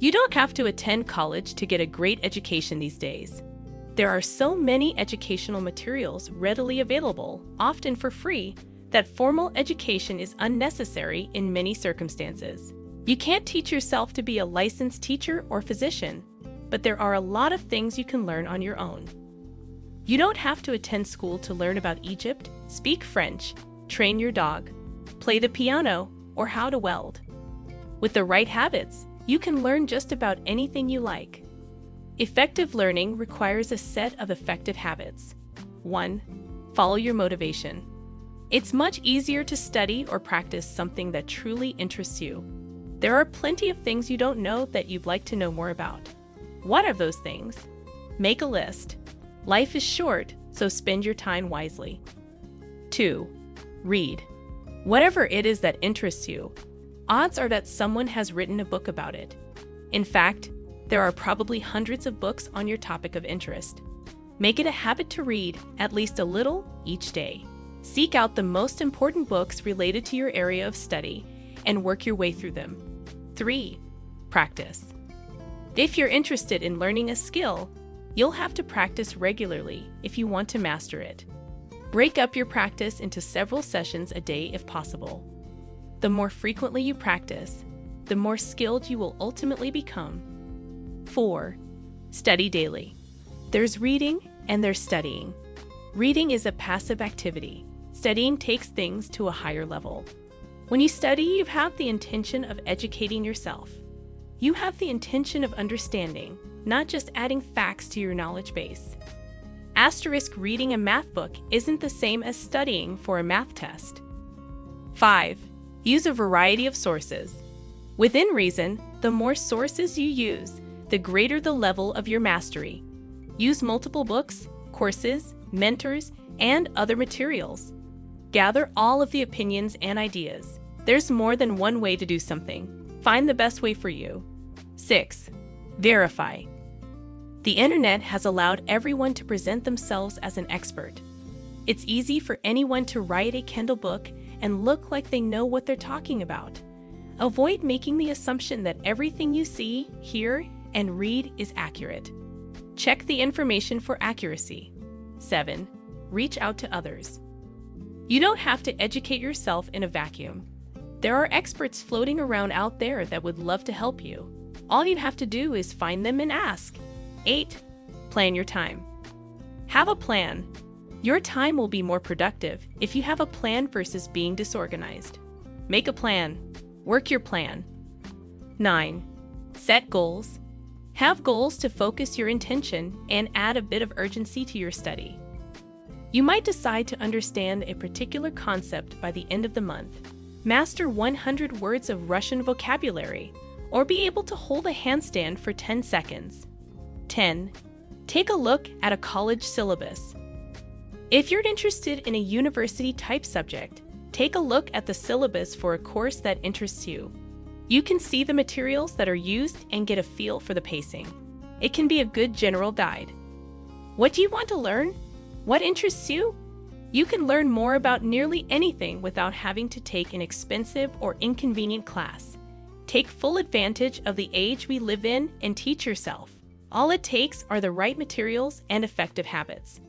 You don't have to attend college to get a great education these days. There are so many educational materials readily available, often for free, that formal education is unnecessary in many circumstances. You can't teach yourself to be a licensed teacher or physician, but there are a lot of things you can learn on your own. You don't have to attend school to learn about Egypt, speak French, train your dog, play the piano, or how to weld. With the right habits, you can learn just about anything you like. Effective learning requires a set of effective habits. 1. Follow your motivation. It's much easier to study or practice something that truly interests you. There are plenty of things you don't know that you'd like to know more about. What are those things? Make a list. Life is short, so spend your time wisely. 2. Read. Whatever it is that interests you, odds are that someone has written a book about it. In fact, there are probably hundreds of books on your topic of interest. Make it a habit to read at least a little each day. Seek out the most important books related to your area of study and work your way through them. 3. Practice. If you're interested in learning a skill, you'll have to practice regularly if you want to master it. Break up your practice into several sessions a day if possible. The more frequently you practice, the more skilled you will ultimately become. 4. Study daily. There's reading and there's studying. Reading is a passive activity. Studying takes things to a higher level. When you study, you have the intention of educating yourself. You have the intention of understanding, not just adding facts to your knowledge base. Asterisk reading a math book isn't the same as studying for a math test. 5. Use a variety of sources. Within reason, the more sources you use, the greater the level of your mastery. Use multiple books, courses, mentors, and other materials. Gather all of the opinions and ideas. There's more than one way to do something. Find the best way for you. 6. Verify. The internet has allowed everyone to present themselves as an expert. It's easy for anyone to write a Kindle book and look like they know what they're talking about. Avoid making the assumption that everything you see, hear, and read is accurate. Check the information for accuracy. 7. Reach out to others. You don't have to educate yourself in a vacuum. There are experts floating around out there that would love to help you. All you have to do is find them and ask. 8. Plan your time. Have a plan. Your time will be more productive if you have a plan versus being disorganized. Make a plan. Work your plan. 9. Set goals. Have goals to focus your intention and add a bit of urgency to your study. You might decide to understand a particular concept by the end of the month, master 100 words of Russian vocabulary, or be able to hold a handstand for 10 seconds. 10. Take a look at a college syllabus. If you're interested in a university-type subject, take a look at the syllabus for a course that interests you. You can see the materials that are used and get a feel for the pacing. It can be a good general guide. What do you want to learn? What interests you? You can learn more about nearly anything without having to take an expensive or inconvenient class. Take full advantage of the age we live in and teach yourself. All it takes are the right materials and effective habits.